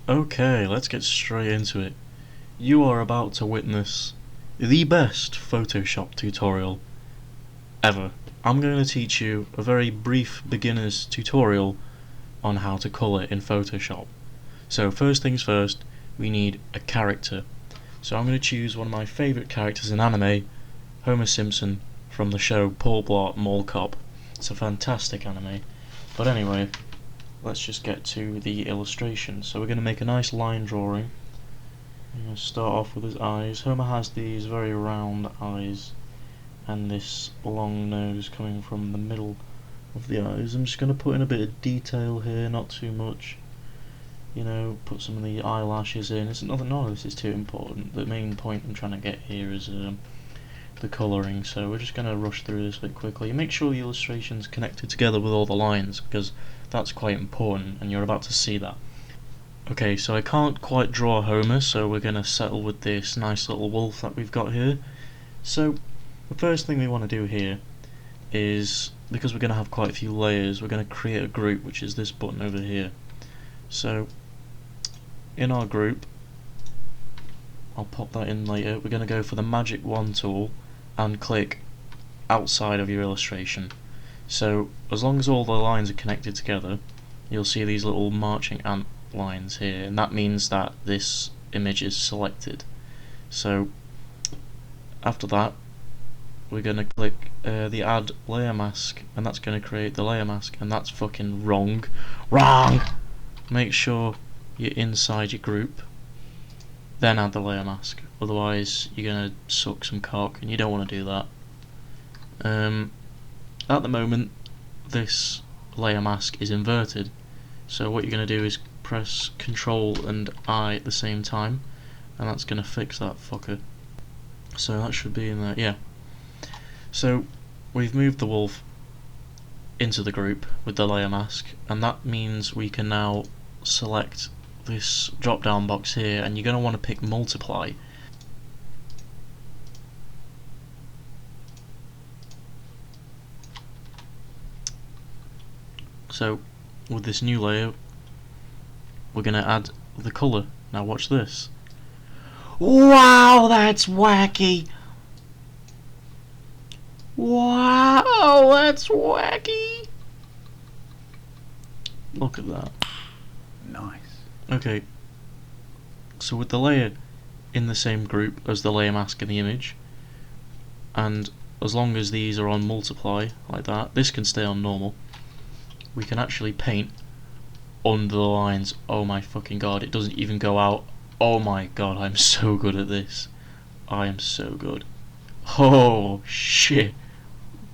Okay, let's get straight into it. You are about to witness the best Photoshop tutorial ever. I'm going to teach you a very brief beginner's tutorial on how to colour in Photoshop. So first things first, we need a character. So I'm going to choose one of my favourite characters in anime, Homer Simpson from the show Paul Blart Mall Cop. It's a fantastic anime. But anyway, let's just get to the illustration. So we're going to make a nice line drawing. I'm going to start off with his eyes. Homer has these very round eyes and this long nose coming from the middle of the eyes. I'm just going to put in a bit of detail here, not too much. You know, put some of the eyelashes in. None of this is too important. The main point I'm trying to get here is the colouring, so we're just going to rush through this a bit quickly. Make sure the illustration's connected together with all the lines, because that's quite important, and you're about to see that. Okay, so I can't quite draw Homer, so we're going to settle with this nice little wolf that we've got here. So, the first thing we want to do here is, because we're going to have quite a few layers, we're going to create a group, which is this button over here. So, in our group, I'll pop that in later, we're going to go for the magic wand tool and click outside of your illustration. So as long as all the lines are connected together, you'll see these little marching ant lines here, and that means that this image is selected. So after that, we're going to click the add layer mask, and that's going to create the layer mask, and that's fucking wrong. Make sure you're inside your group, then add the layer mask, otherwise you're going to suck some cock and you don't want to do that. At the moment this layer mask is inverted, so what you're going to do is press Ctrl and I at the same time, and that's going to fix that fucker. So that should be in there, yeah. So we've moved the wolf into the group with the layer mask, and that means we can now select this drop down box here, and you're going to want to pick multiply. So with this new layer we're going to add the colour. Now watch this. Wow, that's wacky! Wow, that's wacky! Look at that. Nice. Okay, so with the layer in the same group as the layer mask in the image, and as long as these are on multiply like that, this can stay on normal, we can actually paint under the lines. Oh my fucking god, it doesn't even go out. Oh my god, I'm so good at this. I am so good. Oh shit.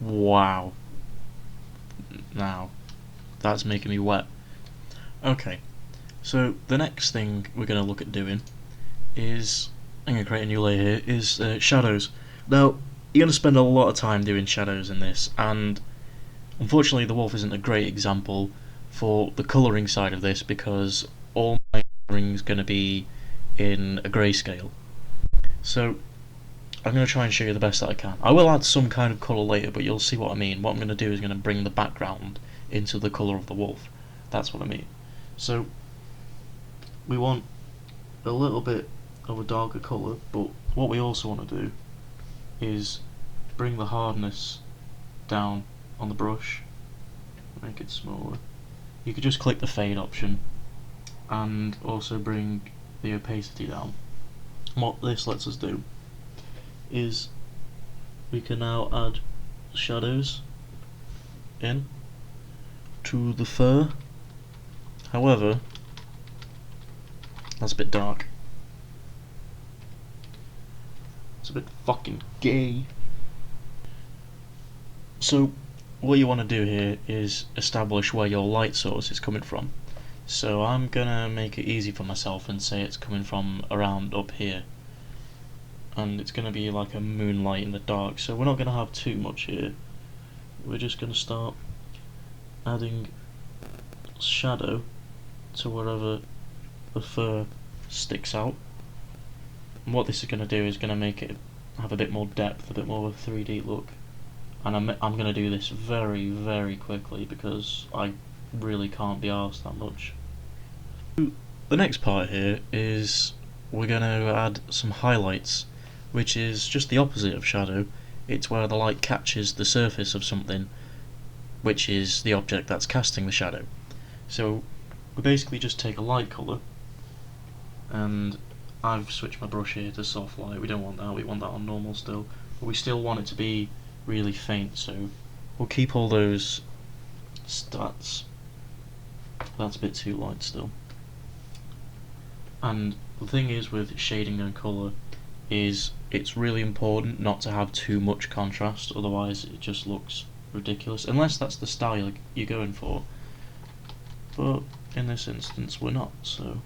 Wow. Now, that's making me wet. Okay. So the next thing we're going to look at doing is, I'm going to create a new layer here, is shadows. Now, you're going to spend a lot of time doing shadows in this, and unfortunately the wolf isn't a great example for the colouring side of this, because all my colouring is going to be in a grayscale. So I'm going to try and show you the best that I can. I will add some kind of colour later, but you'll see what I mean. What I'm going to do is going to bring the background into the colour of the wolf. That's what I mean. So we want a little bit of a darker colour, but what we also want to do is bring the hardness down on the brush, make it smaller. You could just click the fade option and also bring the opacity down. What this lets us do is we can now add shadows in to the fur. However, that's a bit dark. It's a bit fucking gay. So what you want to do here is establish where your light source is coming from. So I'm gonna make it easy for myself and say it's coming from around up here, and it's gonna be like a moonlight in the dark. So we're not gonna have too much here. We're just gonna start adding shadow to wherever the fur sticks out. And what this is going to do is going to make it have a bit more depth, a bit more of a 3D look. And I'm going to do this very, very quickly because I really can't be arsed that much. the next part here is we're going to add some highlights, which is just the opposite of shadow. It's where the light catches the surface of something, which is the object that's casting the shadow. So we basically just take a light colour, and I've switched my brush here to soft light. We don't want that, we want that on normal still, but we still want it to be really faint, so we'll keep all those stats. That's a bit too light still. And the thing is with shading and colour is it's really important not to have too much contrast, otherwise it just looks ridiculous, unless that's the style you're going for. But in this instance we're not, so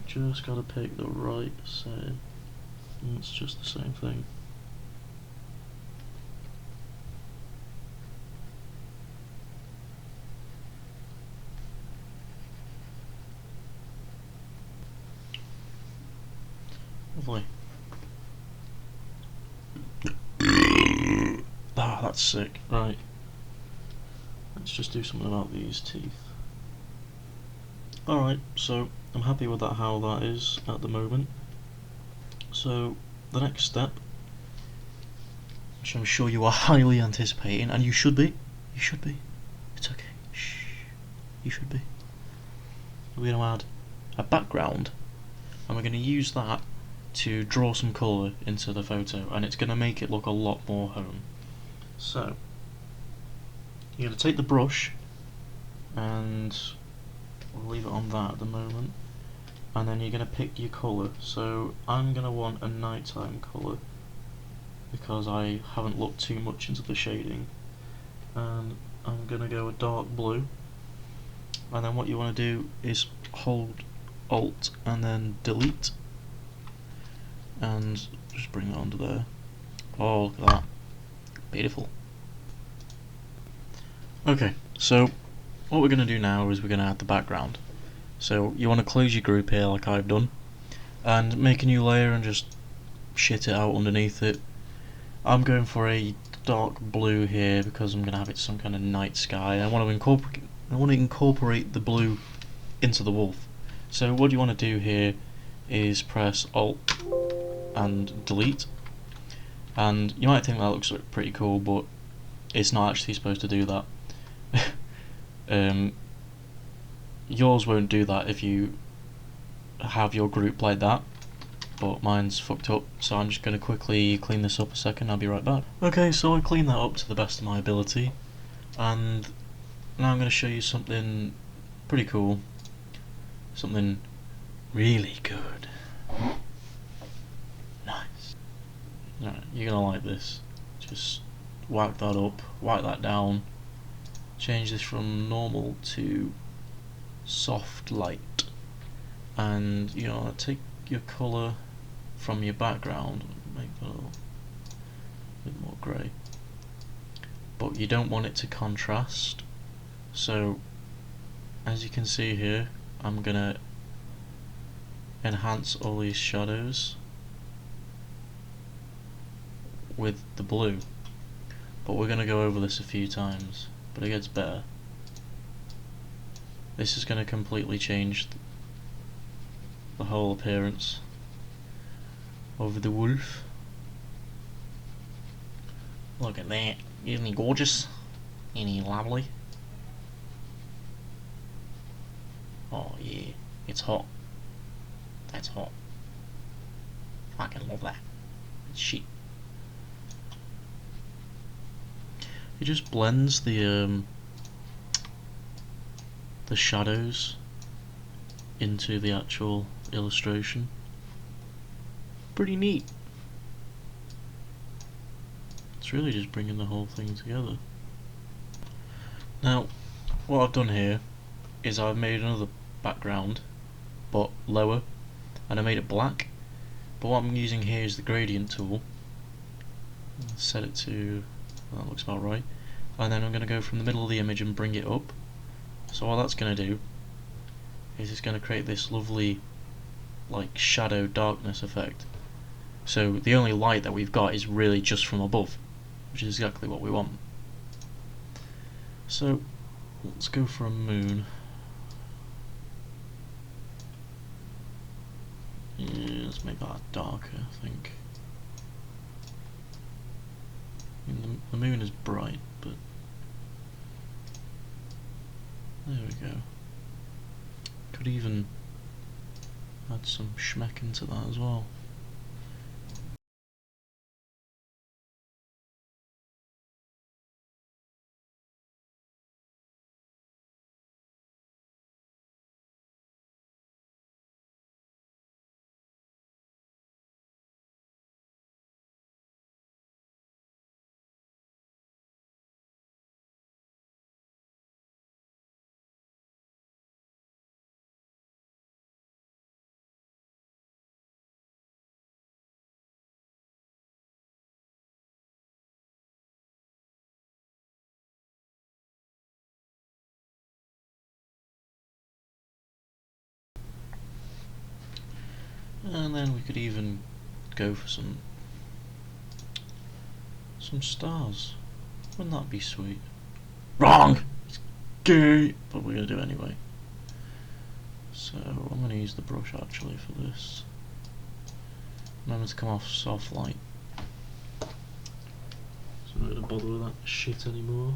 just gotta pick the right side. It's just the same thing. Lovely. Ah, that's sick. Right. Let's just do something about these teeth. Alright, so I'm happy with that, how that is at the moment. So the next step, which I'm sure you are highly anticipating, and you should be. It's okay. Shh. You should be. We're going to add a background, and we're going to use that to draw some colour into the photo, and it's going to make it look a lot more home. So you're going to take the brush, and we'll leave it on that at the moment, and then you're going to pick your colour. So I'm going to want a nighttime colour because I haven't looked too much into the shading, and I'm going to go a dark blue. And then what you want to do is hold Alt and then delete, and just bring that under there. Oh, look at that. Beautiful. Okay, so what we're going to do now is we're going to add the background. So you want to close your group here like I've done, and make a new layer and just shit it out underneath it. I'm going for a dark blue here because I'm going to have it some kind of night sky. I want to incorporate the blue into the wolf. So what you want to do here is press Alt and delete, and you might think that looks pretty cool, but it's not actually supposed to do that. Yours won't do that if you have your group like that, but mine's fucked up, so I'm just going to quickly clean this up a second. I'll be right back. Okay, so I cleaned that up to the best of my ability, and now I'm going to show you something pretty cool, something really good. Nice. Alright, you're going to like this. Just whack that up, whack that down, change this from normal to soft light, and you know, take your colour from your background, make that a little bit more grey, but you don't want it to contrast. So as you can see here, I'm gonna enhance all these shadows with the blue, but we're gonna go over this a few times, but it gets better. This is going to completely change the whole appearance of the wolf. Look at that. Isn't he gorgeous? Isn't he lovely? Oh yeah, it's hot. That's hot. Fucking love that. Shit. It just blends the shadows into the actual illustration. Pretty neat. It's really just bringing the whole thing together. Now, what I've done here is I've made another background, but lower, and I made it black. But what I'm using here is the gradient tool. Set it to, that looks about right. And then I'm going to go from the middle of the image and bring it up. So what that's going to do is it's going to create this lovely like shadow darkness effect. So the only light that we've got is really just from above, which is exactly what we want. So let's go for a moon. Let's make that darker, I think. I mean, the moon is bright, but there we go. Could even add some schmeck into that as well. And then we could even go for some stars. Wouldn't that be sweet? Wrong! It's gay! But we're gonna do it anyway. So I'm gonna use the brush actually for this. Remember to come off soft light. So I'm not gonna bother with that shit anymore.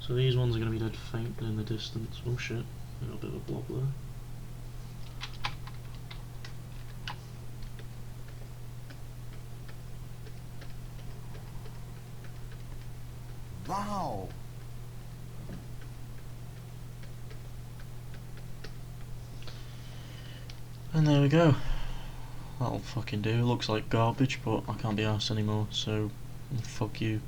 So these ones are going to be dead faint in the distance. Oh shit, I got a bit of a blob there. Wow! And there we go. That'll fucking do. Looks like garbage, but I can't be arsed anymore, so fuck you.